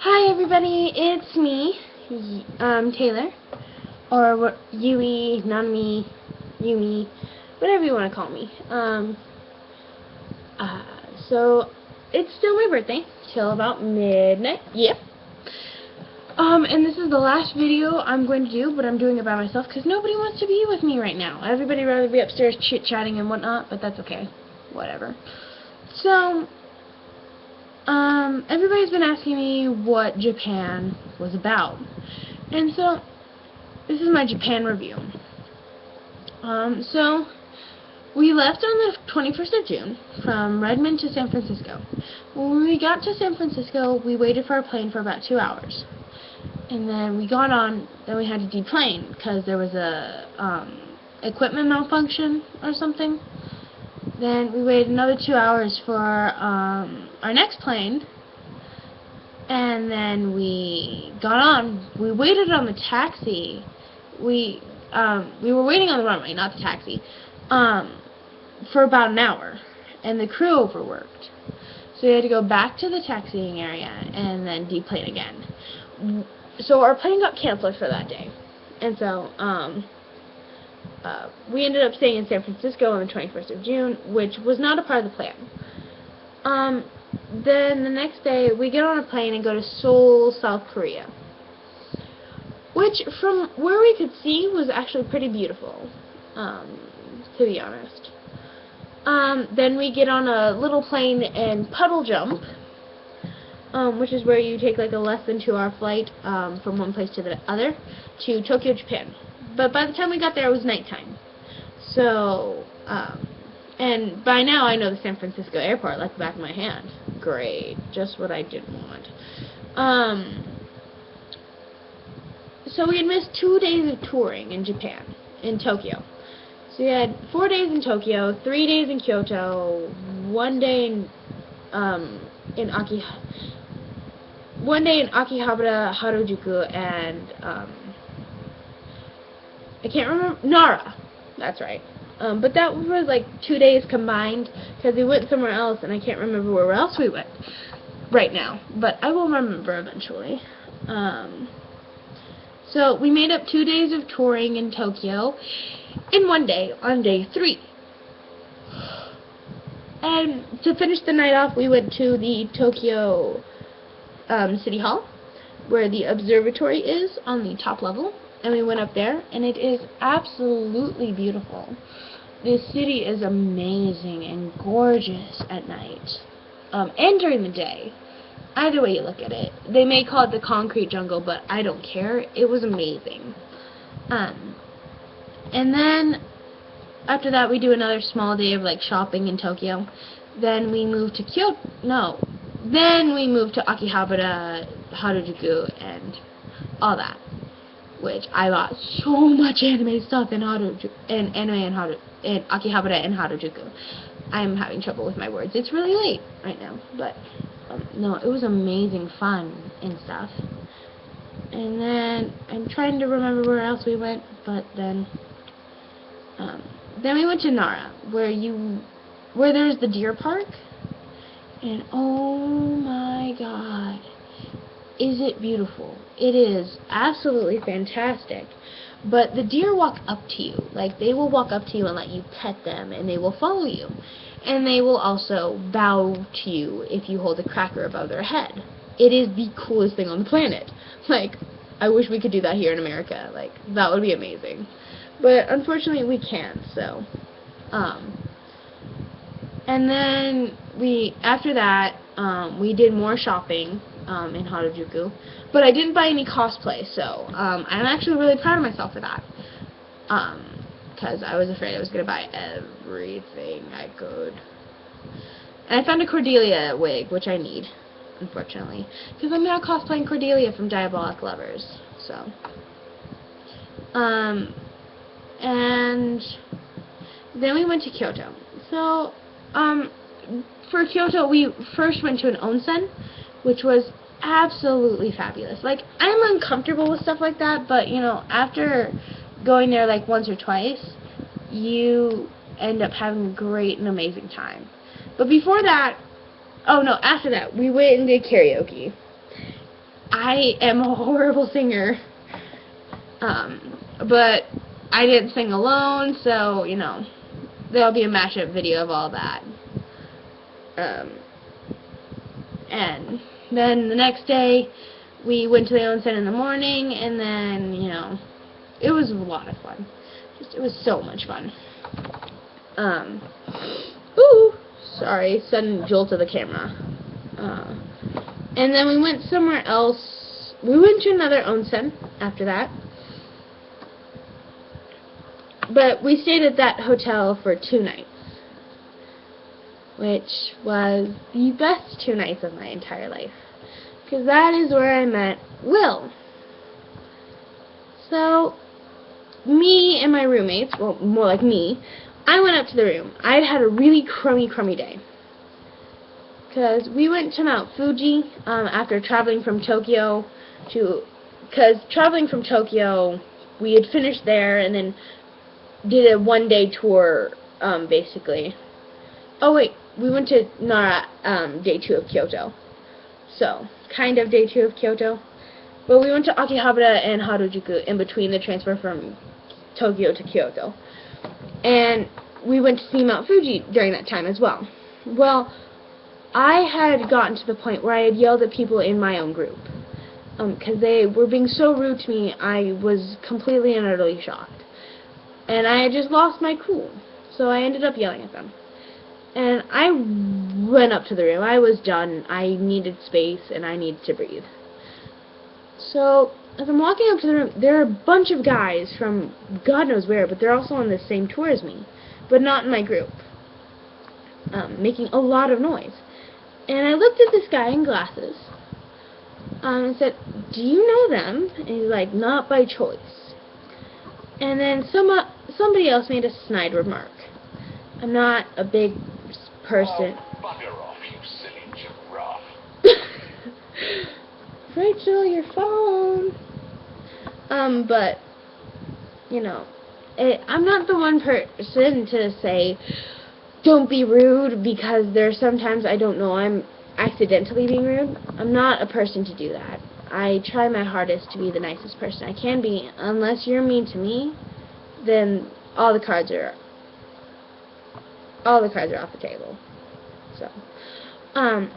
Hi everybody, it's me, Taylor, or Yui, Nanami, Yumi, whatever you want to call me. So it's still my birthday, till about midnight, yep. And this is the last video I'm going to do, but I'm doing it by myself because nobody wants to be with me right now. Everybody rather be upstairs chit-chatting and whatnot, but that's okay, whatever. So, everybody's been asking me what Japan was about. And so, this is my Japan review. So, we left on the 21st of June from Redmond to San Francisco. When we got to San Francisco, we waited for our plane for about 2 hours. And then we got on, then we had to deplane because there was a equipment malfunction or something. Then we waited another 2 hours for our next plane, and then we got on. We waited on the taxi. We were waiting on the runway, not the taxi, for about an hour, and the crew overworked. So we had to go back to the taxiing area and then deplane again. So our plane got canceled for that day, and so we ended up staying in San Francisco on the 21st of June, which was not a part of the plan. Then the next day, we get on a plane and go to Seoul, South Korea, which from where we could see was actually pretty beautiful, to be honest. Then we get on a little plane and puddle jump, which is where you take like a less than 2 hour flight from one place to the other to Tokyo, Japan. But by the time we got there, it was nighttime. So, and by now I know the San Francisco airport like the back of my hand. Great, just what I didn't want. So we had missed 2 days of touring in Japan, in Tokyo. So we had 4 days in Tokyo, 3 days in Kyoto, 1 day in Akihabara, Harajuku, and I can't remember, Nara. That's right. But that was like 2 days combined because we went somewhere else, and I can't remember where else we went right now. But I will remember eventually. So we made up 2 days of touring in Tokyo in 1 day on day 3. And to finish the night off, we went to the Tokyo City Hall, where the observatory is on the top level. And we went up there, and it is absolutely beautiful. This city is amazing and gorgeous at night, and during the day. Either way you look at it. They may call it the concrete jungle, but I don't care. It was amazing. And then, after that, we do another small day of, like, shopping in Tokyo. Then we move to Then we move to Akihabara, Harajuku, and all that. Which I bought so much anime stuff in Akihabara and Harajuku. I'm having trouble with my words. It's really late right now, but no, it was amazing fun and stuff. And then I'm trying to remember where else we went, but then we went to Nara, where there's the deer park, and oh my god. Is it beautiful? It is absolutely fantastic. But the deer walk up to you. Like, they will walk up to you and let you pet them, and they will follow you. And they will also bow to you if you hold a cracker above their head. It is the coolest thing on the planet. Like, I wish we could do that here in America. Like, that would be amazing. But unfortunately we can't, so. And then after that, we did more shopping in Harajuku, but I didn't buy any cosplay, so I'm actually really proud of myself for that, because I was afraid I was going to buy everything I could. And I found a Cordelia wig, which I need, unfortunately, because I'm now cosplaying Cordelia from Diabolic Lovers, so. And then we went to Kyoto. So, for Kyoto, we first went to an onsen, which was absolutely fabulous. Like, I'm uncomfortable with stuff like that, but, you know, after going there, like, once or twice, you end up having a great and amazing time. But before that, oh, no, after that, we went and did karaoke. I am a horrible singer. But I didn't sing alone, so, you know, there'll be a mashup video of all that. And then the next day, we went to the onsen in the morning, and then, you know, it was a lot of fun. It was so much fun. Ooh, sorry, sudden jolt of the camera. And then we went somewhere else. We went to another onsen after that. But we stayed at that hotel for 2 nights, which was the best 2 nights of my entire life, because that is where I met Will. So, me and my roommates, well, more like me, I went up to the room. I had had a really crummy day, because we went to Mount Fuji after traveling from Tokyo because traveling from Tokyo, we had finished there and then did a 1-day tour, basically. Oh wait, we went to Nara, day 2 of Kyoto. So, kind of day 2 of Kyoto. But we went to Akihabara and Harajuku in between the transfer from Tokyo to Kyoto. And we went to see Mount Fuji during that time as well. Well, I had gotten to the point where I had yelled at people in my own group. Because they were being so rude to me, I was completely and utterly shocked. And I had just lost my cool. So I ended up yelling at them. And I went up to the room. I was done. I needed space and I needed to breathe. So as I'm walking up to the room, there are a bunch of guys from God knows where, but they're also on the same tour as me, but not in my group, making a lot of noise. And I looked at this guy in glasses and said, "Do you know them?" And he's like, "Not by choice." And then somebody else made a snide remark. I'm not a big person. Oh, bugger off, you silly giraffe. Rachel, your phone. But, you know, I'm not the one person to say, don't be rude, because there's sometimes I don't know I'm accidentally being rude. I'm not a person to do that. I try my hardest to be the nicest person I can be. Unless you're mean to me, then all the cards are off the table. So, and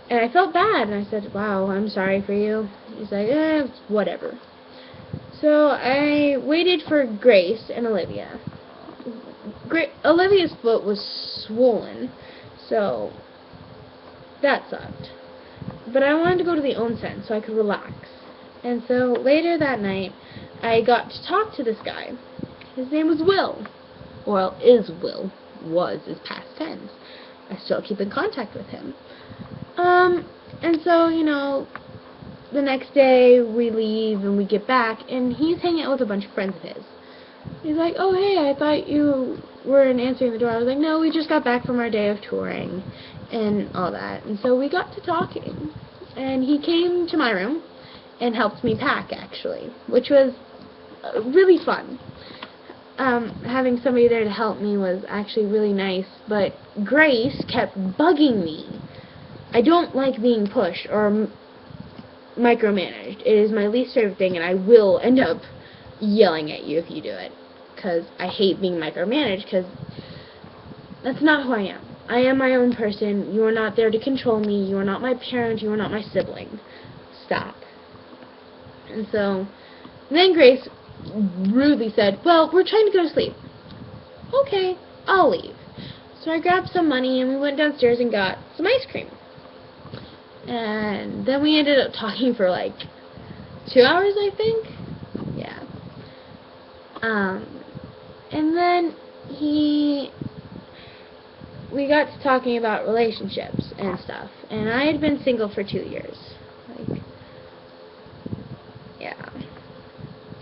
I felt bad, and I said, "Wow, I'm sorry for you." He's like, whatever. So I waited for Grace and Olivia. Olivia's foot was swollen, so that sucked. But I wanted to go to the onsen so I could relax. And so later that night, I got to talk to this guy. His name was Will. Well, is Will. Was is past tense. I still keep in contact with him. And so, you know, the next day we leave and we get back, and he's hanging out with a bunch of friends of his. He's like, "Oh, hey, I thought you weren't answering the door." I was like, "No, we just got back from our day of touring," and all that. And so we got to talking, and he came to my room and helped me pack, actually, which was really fun. Having somebody there to help me was actually really nice, but Grace kept bugging me. I don't like being pushed or micromanaged. It is my least favorite thing, and I will end up yelling at you if you do it, because I hate being micromanaged, because that's not who I am. I am my own person. You are not there to control me. You are not my parent. You are not my sibling. Stop. And so then Grace rudely said, "Well, we're trying to go to sleep." "Okay, I'll leave." So I grabbed some money and we went downstairs and got some ice cream. And then we ended up talking for like 2 hours, I think. Yeah. And then we got to talking about relationships and stuff. And I had been single for 2 years. Like, yeah.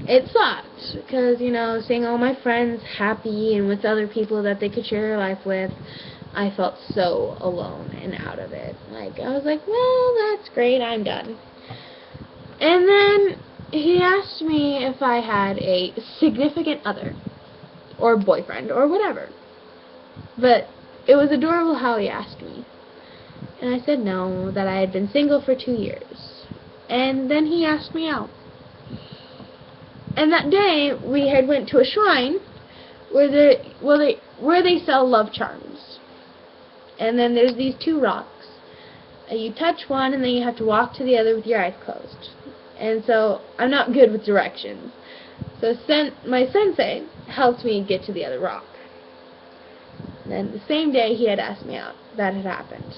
It sucked, because, you know, seeing all my friends happy and with other people that they could share their life with, I felt so alone and out of it. Like, I was like, well, that's great, I'm done. And then he asked me if I had a significant other, or boyfriend, or whatever. But it was adorable how he asked me. And I said no, that I had been single for 2 years. And then he asked me out. And that day, we had went to a shrine where they sell love charms. And then there's these two rocks. You touch one, and then you have to walk to the other with your eyes closed. And so, I'm not good with directions. So, my sensei helped me get to the other rock. And then the same day, he had asked me out. That had happened.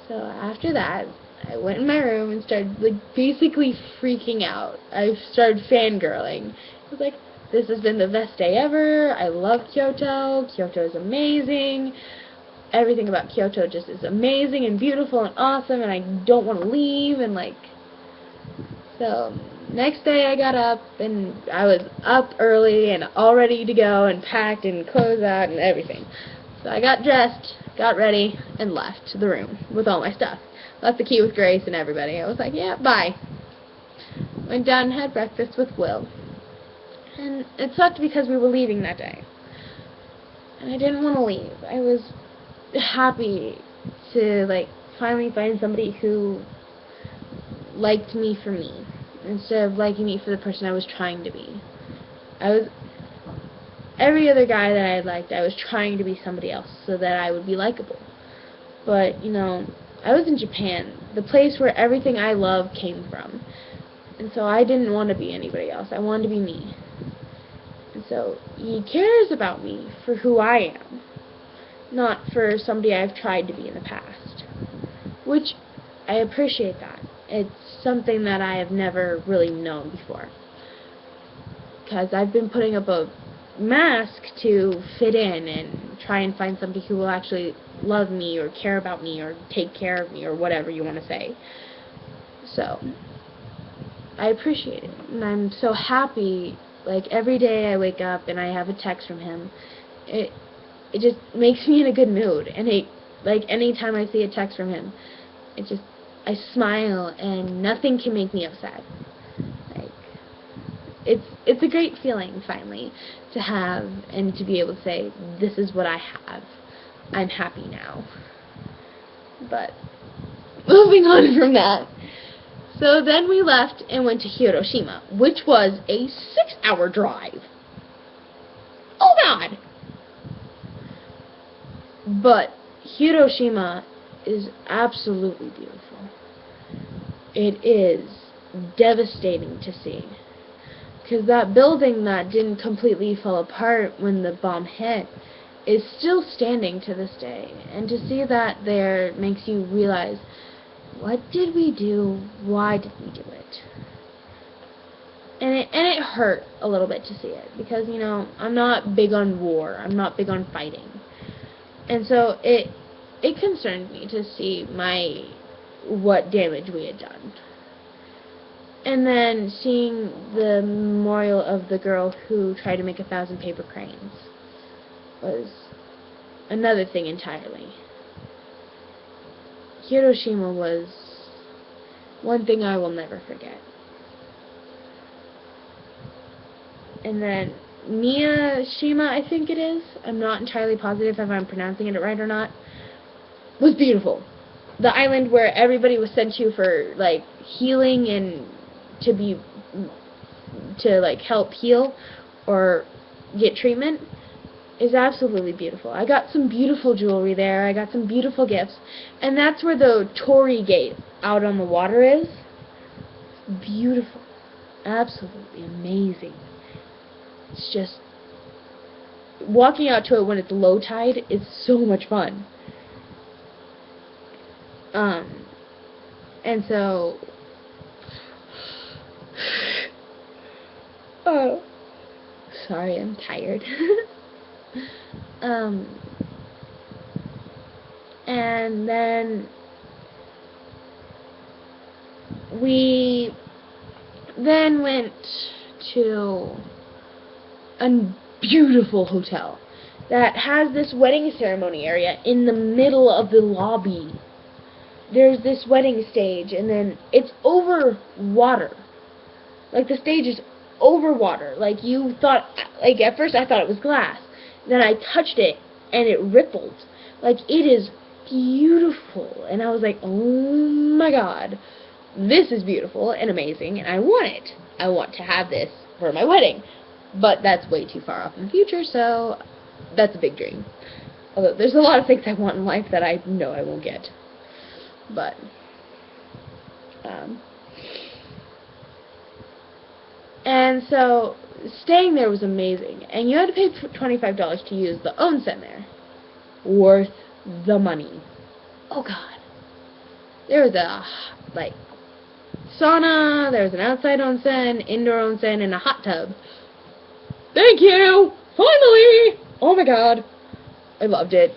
So, after that, I went in my room and started, like, basically freaking out. I started fangirling. I was like, this has been the best day ever. I love Kyoto. Kyoto is amazing. Everything about Kyoto just is amazing and beautiful and awesome, and I don't want to leave, and, like, so, next day I got up, and I was up early and all ready to go, and packed and clothes out and everything. So I got dressed, got ready, and left the room with all my stuff. Left the key with Grace and everybody. I was like, yeah, bye. Went down and had breakfast with Will. And it sucked because we were leaving that day. And I didn't want to leave. I was happy to, like, finally find somebody who liked me for me instead of liking me for the person I was trying to be. Every other guy that I liked, I was trying to be somebody else so that I would be likable. But, you know, I was in Japan, the place where everything I love came from. And so I didn't want to be anybody else. I wanted to be me. And so he cares about me for who I am, not for somebody I've tried to be in the past. Which, I appreciate that. It's something that I have never really known before. Because I've been putting up a mask to fit in and try and find somebody who will actually love me or care about me or take care of me or whatever you want to say. So, I appreciate it. And I'm so happy. Like, every day I wake up and I have a text from him. It just makes me in a good mood. And like, anytime I see a text from him, I smile and nothing can make me upset. Like, it's a great feeling, finally, to have and to be able to say, this is what I have. I'm happy now. But, moving on from that. So then we left and went to Hiroshima, which was a 6-hour drive. Oh God! But Hiroshima is absolutely beautiful. It is devastating to see. Because that building that didn't completely fall apart when the bomb hit is still standing to this day. And to see that there makes you realize, what did we do? Why did we do it? And it hurt a little bit to see it. Because, you know, I'm not big on war. I'm not big on fighting. And so it concerned me to see what damage we had done. And then seeing the memorial of the girl who tried to make 1,000 paper cranes was another thing entirely. Hiroshima was one thing I will never forget. And then Miyashima, I think it is, I'm not entirely positive if I'm pronouncing it right or not, was beautiful. The island where everybody was sent to for, like, healing and to like help heal or get treatment is absolutely beautiful. I got some beautiful jewelry there. I got some beautiful gifts. And that's where the Torii Gate out on the water is. Beautiful. Absolutely amazing. It's just walking out to it when it's low tide is so much fun. And so oh, sorry, I'm tired. And then we then went to a beautiful hotel that has this wedding ceremony area in the middle of the lobby. There's this wedding stage, and then it's over water. Like, the stage is over water. Like, you thought, like, at first I thought it was glass. Then I touched it, and it rippled. Like, it is beautiful. And I was like, oh my God, this is beautiful and amazing, and I want it. I want to have this for my wedding. But that's way too far off in the future, so that's a big dream. Although there's a lot of things I want in life that I know I won't get. But, and so, staying there was amazing. And you had to pay $25 to use the onsen there. Worth the money. Oh god. There was a, like, sauna, there was an outside onsen, indoor onsen, and a hot tub. Thank you! Finally! Oh my god. I loved it.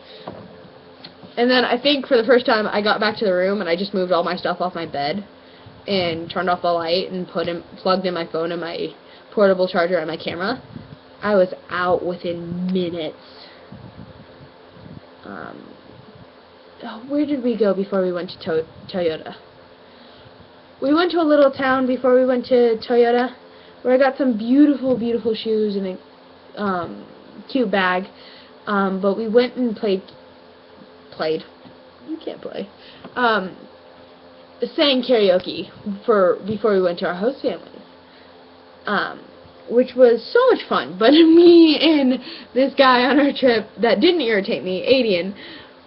And then I think for the first time I got back to the room and I just moved all my stuff off my bed and turned off the light and plugged in my phone and my portable charger and my camera. I was out within minutes. Where did we go before we went to Toyota? We went to a little town before we went to Toyota where I got some beautiful, beautiful shoes and a cute bag. But we went and played. You can't play. Sang karaoke before we went to our host family. Which was so much fun. But me and this guy on our trip that didn't irritate me, Adian,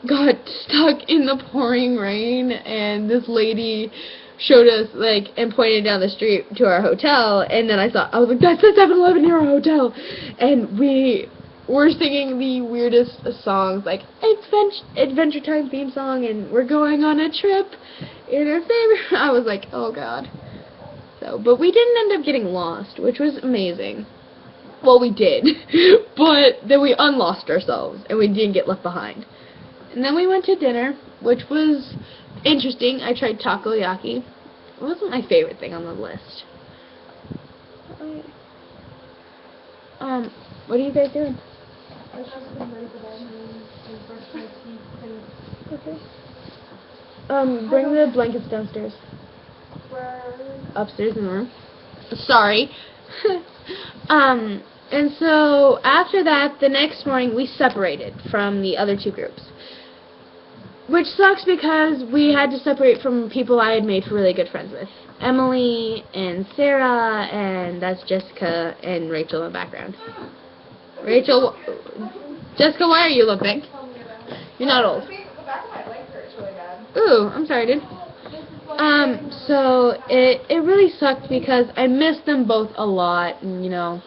got stuck in the pouring rain, and this lady showed us, like, and pointed down the street to our hotel, and then I was like, that's the 7-Eleven near our hotel, and we were singing the weirdest songs, like, Adventure Time theme song, and we're going on a trip in our favorite, I was like, oh god. So, but we didn't end up getting lost, which was amazing. Well, we did, but then we unlost ourselves, and we didn't get left behind. And then we went to dinner, which was interesting. I tried takoyaki. It wasn't my favorite thing on the list. What are you guys doing? Okay. Bring the blankets downstairs. Upstairs in the room. Sorry. And so after that, the next morning we separated from the other two groups. Which sucks because we had to separate from people I had made really good friends with. Emily and Sarah, and that's Jessica and Rachel in the background. Rachel, Jessica, why are you limping? You're not old. Ooh, I'm sorry, dude. So it really sucked because I missed them both a lot, and you know.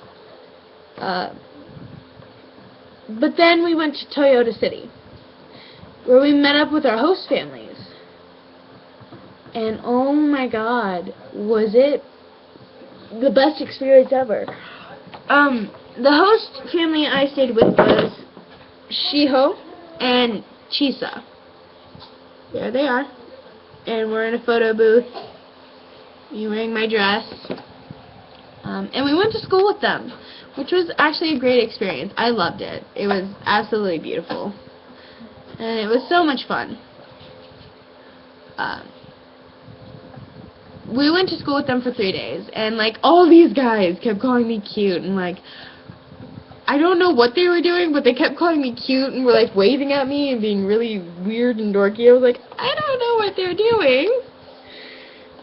But then we went to Toyota City, where we met up with our host families. And oh my god, was it the best experience ever. The host family I stayed with was Shiho and Chisa. There they are. And we're in a photo booth. Me wearing my dress. And we went to school with them, which was actually a great experience. I loved it. It was absolutely beautiful. And it was so much fun. We went to school with them for 3 days, and like all these guys kept calling me cute, and like I don't know what they were doing, but they kept calling me cute and were like waving at me and being really weird and dorky. I was like, I don't know what they're doing,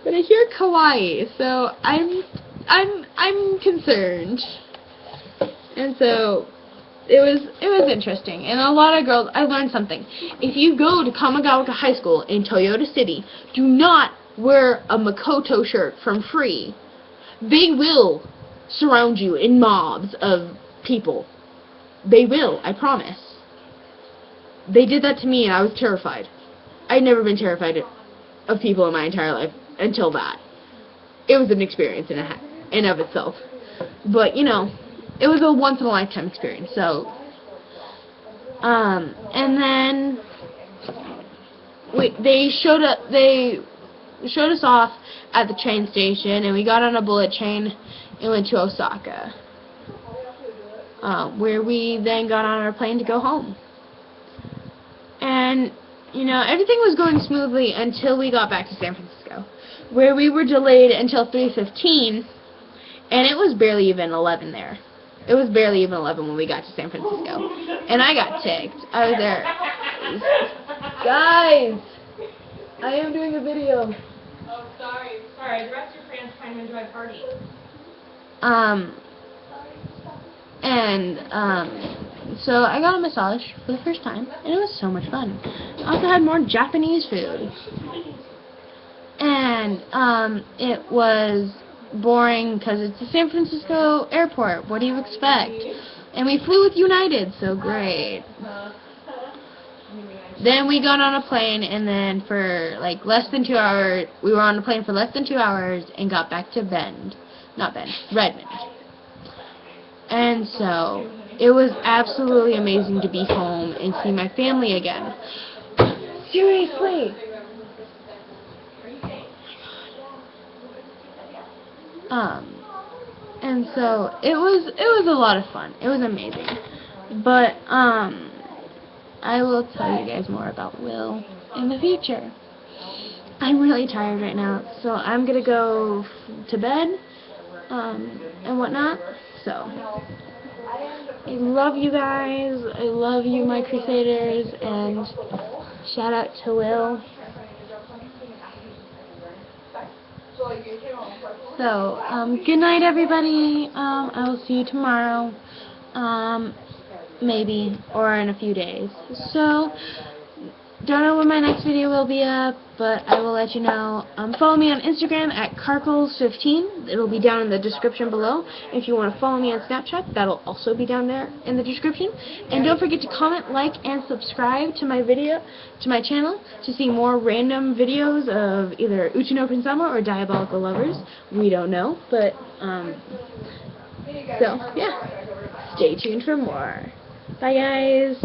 but I hear kawaii, so I'm concerned. And so it was interesting, and a lot of girls. I learned something. If you go to Kamagawa High School in Toyota City, do not wear a Makoto shirt from Free. They will surround you in mobs of people. They will, I promise. They did that to me, and I was terrified. I'd never been terrified of people in my entire life until that. It was an experience in and of itself. But, you know, it was a once-in-a-lifetime experience, so... and then... they showed us off at the train station, and we got on a bullet train and went to Osaka, where we then got on our plane to go home. And, you know, everything was going smoothly until we got back to San Francisco, where we were delayed until 3:15, and it was barely even 11 there. It was barely even 11 when we got to San Francisco, and I got ticked. I was there. Guys! I am doing a video. Sorry, the rest of your friends trying to enjoy a party. So I got a massage for the first time, and it was so much fun. I also had more Japanese food. And, it was boring because it's the San Francisco airport. What do you expect? And we flew with United, so great. Then we got on a plane, and then for like less than 2 hours, we were on a plane for less than 2 hours and got back to Redmond. And so it was absolutely amazing to be home and see my family again. Seriously. And so it was a lot of fun. It was amazing. But I will tell you guys more about Will in the future. I'm really tired right now, so I'm gonna go to bed and whatnot. So I love you guys. I love you, my Crusaders, and shout out to Will. So, good night, everybody. I will see you tomorrow, maybe, or in a few days. So, don't know when my next video will be up, but I will let you know. Follow me on Instagram at Carkles15. It'll be down in the description below. If you want to follow me on Snapchat, that'll also be down there in the description. And don't forget to comment, like, and subscribe to my channel to see more random videos of either Uchi no Prinsama or Diabolical Lovers. We don't know, but so yeah. Stay tuned for more. Bye, guys.